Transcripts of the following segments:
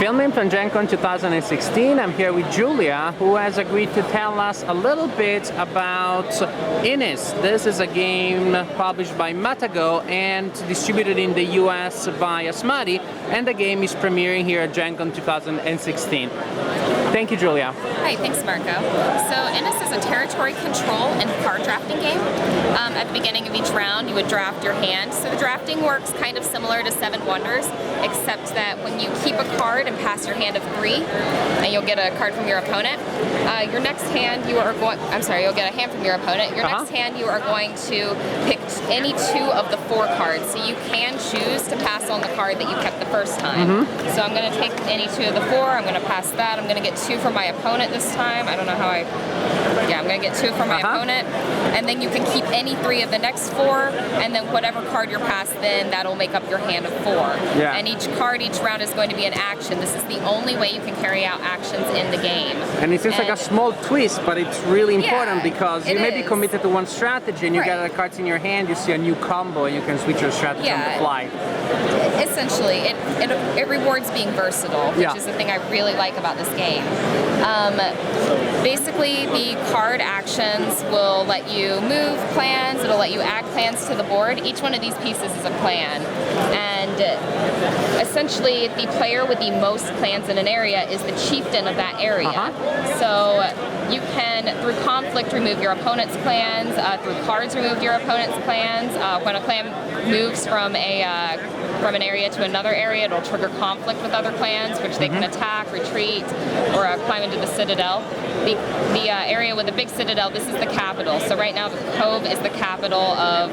Filming from GenCon 2016, I'm here with Julia, who has agreed to tell us a little bit about Innis. This is a game published by Matagot and distributed in the US by Asmodee, and the game is premiering here at GenCon 2016. Thank you, Julia. Hi, thanks, Marco. So Innis is a territory control and card drafting game. At the beginning of each round, you would draft your hand. So the drafting works kind of similar to Seven Wonders, except that when you keep a card and pass your hand of 3, and you'll get a card from your opponent. Your next hand, you'll get a hand from your opponent. Your next hand, you are going to pick any 2 of the 4 cards. So you can choose to pass on the card that you kept the first time. So I'm going to take any 2 of the 4. I'm going to pass that. I'm going to get 2 from my opponent this time. I don't know how I'm going to get 2 from my opponent. And then you can keep any 3 of the next 4, and then whatever card you're past, then that'll make up your hand of 4. Yeah. And each card, each round is going to be an action. This is the only way you can carry out actions in the game. And it seems like a small twist, but it's really important because you may be committed to one strategy and you get the cards in your hand, you see a new combo and you can switch your strategy on the fly. Essentially, it rewards being versatile, which is the thing I really like about this game. Basically, the card actions will let you move plans, it'll let you add plans to the board. Each one of these pieces is a plan. And essentially, the player with the most plans in an area is the chieftain of that area. So you can, through conflict, remove your opponent's plans, through cards remove your opponent's plans. When a clan moves from an area to another area, it'll trigger conflict with other clans, which they can attack, retreat, or climb into the citadel. The area with the big citadel, this is the capital. So right now the Cove is the capital of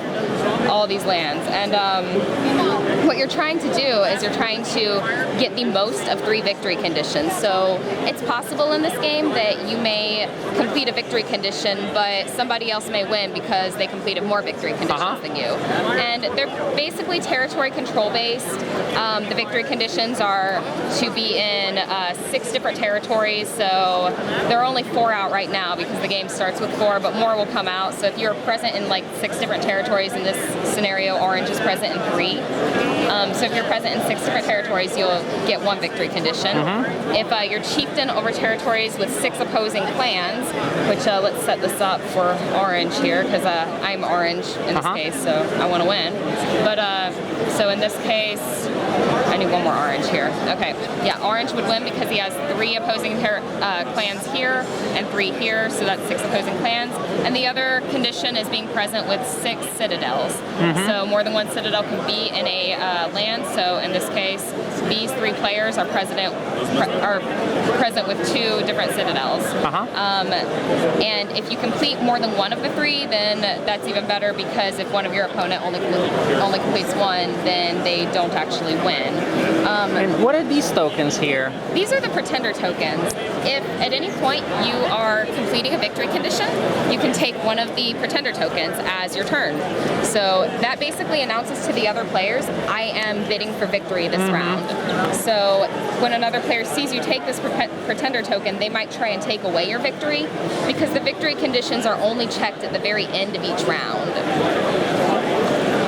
all these lands. And what you're trying to do is you're trying to get the most of 3 victory conditions. So it's possible in this game that you may complete a victory condition, but somebody else may win because they completed more victory conditions than you. And they're basically territory control based. The victory conditions are to be in 6 different territories, so there are only 4 out right now because the game starts with 4, but more will come out. So if you're present in like 6 different territories, in this scenario, Orange is present in 3. So if you're present in 6 different territories, you'll get 1 victory condition. If you're chieftain over territories with 6 opposing clans, which let's set this up for Orange here, because I'm Orange in this case, so I want to win. But so in this case, I need 1 more Orange here. Okay, yeah, Orange would win because he has 3 opposing clans here and 3 here, so that's 6 opposing clans. And the other condition is being present with 6 citadels. So more than 1 citadel can be in a land. So in this case, these 3 players are present with 2 different citadels. And if you complete more than 1 of the 3, then that's even better, because if one of your opponent only completes 1, then they don't actually win. And what are these tokens here? These are the pretender tokens. If at any point you are completing a victory condition, you can take one of the pretender tokens as your turn. So that basically announces to the other players, I am bidding for victory this round. So when another player sees you take this pretender token, they might try and take away your victory, because the victory conditions are only checked at the very end of each round.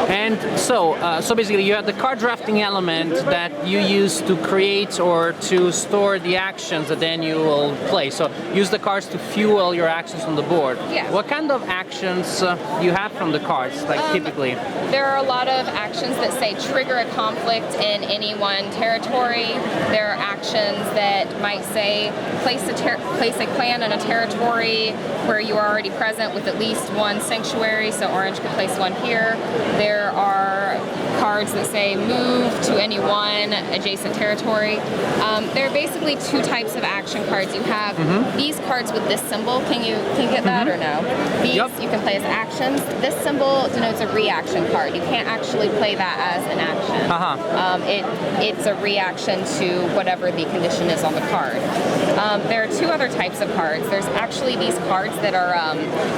And so basically you have the card drafting element that you use to create or to store the actions that then you will play. So use the cards to fuel your actions on the board. Yeah. What kind of actions do you have from the cards, like typically? There are a lot of actions that say trigger a conflict in any one territory. There are actions that might say place a clan in a territory where you are already present with at least 1 sanctuary, so Orange could place 1 here. There are cards that say move to any 1 adjacent territory. There are basically 2 types of action cards. You have these cards with this symbol. Can you get that or no? These you can play as actions. This symbol denotes a reaction card. You can't actually play that as an action. It's a reaction to whatever the condition is on the card. There are 2 other types of cards. There's actually these cards that are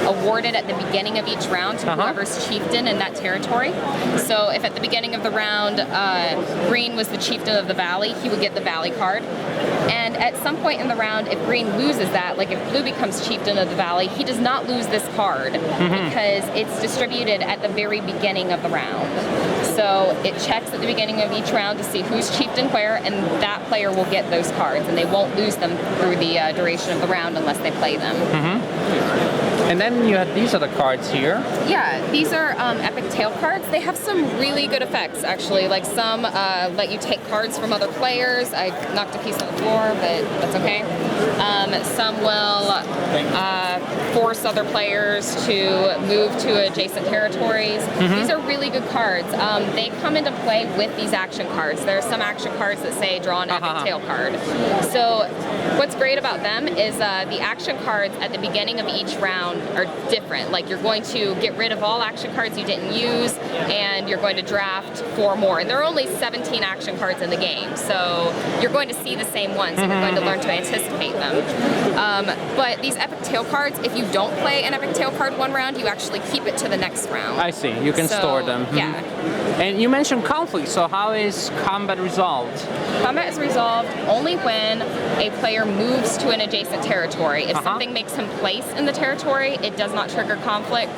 awarded at the beginning of each round to whoever's chieftain in that territory. So if at the beginning of the round, Green was the chieftain of the valley, he would get the valley card. And at some point in the round, if Green loses that, like if Blue becomes chieftain of the valley, he does not lose this card because it's distributed at the very beginning of the round. So it checks at the beginning of each round to see who's chieftain where, and that player will get those cards, and they won't lose them through the duration of the round unless they play them. And then you have these other cards here. Yeah, these are epic tail cards. They have some really good effects, actually. Like some let you take cards from other players. I knocked a piece on the floor, but that's okay. Some will force other players to move to adjacent territories. These are really good cards. They come into play with these action cards. There are some action cards that say draw an epic tail card. So what's great about them is the action cards at the beginning of each round are different. Like you're going to get rid of all action cards you didn't use, and you're going to draft 4 more. And there are only 17 action cards in the game, so you're going to see the same ones, and you're going to learn to anticipate them. But these epic tail cards, if you don't play an epic tail card one round, you actually keep it to the next round. I see. You can store them. Yeah. And you mentioned conflict, so how is combat resolved? Combat is resolved only when a player moves to an adjacent territory. If something makes him place in the territory, it does not trigger conflict.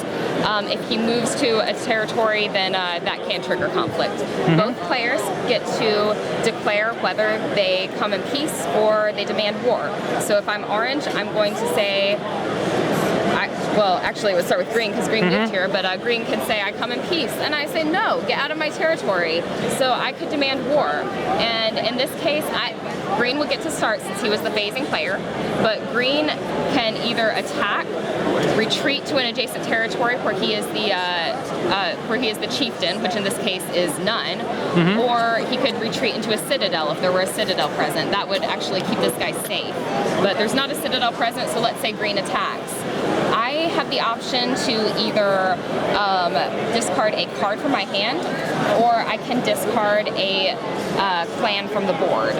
If he moves to a territory, then that can trigger conflict. Both players get to declare whether they come in peace or they demand war. So if I'm orange, I'm going to say, well, actually, it would start with green because green moved here, but green can say, I come in peace. And I say, no, get out of my territory. So I could demand war. And in this case, green would get to start since he was the phasing player, but green can either attack, retreat to an adjacent territory where he is the chieftain, which in this case is none, or he could retreat into a citadel if there were a citadel present. That would actually keep this guy safe. But there's not a citadel present, so let's say green attacks. I have the option to either discard a card from my hand, or I can discard a clan from the board.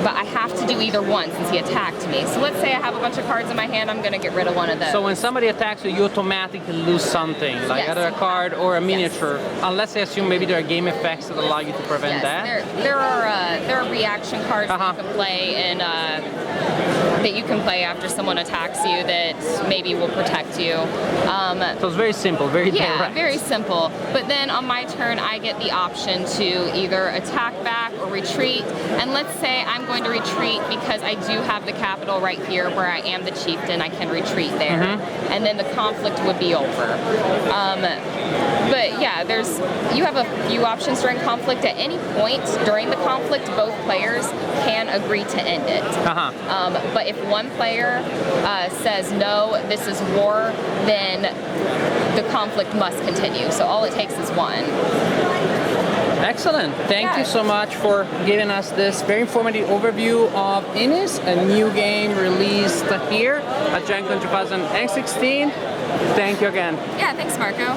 But I have to do either one since he attacked me. So let's say I have a bunch of cards in my hand, I'm going to get rid of one of those. So when somebody attacks you, you automatically lose something, like either a card or a miniature, unless I assume maybe there are game effects that allow you to prevent that. There are reaction cards that you can play, and that you can play after someone attacks you that maybe will protect you. So it's very simple, very direct. Yeah, very simple. But then on my turn, I get the option to either attack back or retreat. And let's say I'm going to retreat because I do have the capital right here where I am the chieftain. I can retreat there. And then the conflict would be over. But yeah, you have a few options during conflict. At any point during the conflict, both players can agree to end it. But if one player says, no, this is war, then the conflict must continue. So all it takes is one. Excellent. Thank you so much for giving us this very informative overview of Innis, a new game released here at GenCon 2016. Thank you again. Yeah, thanks, Marco.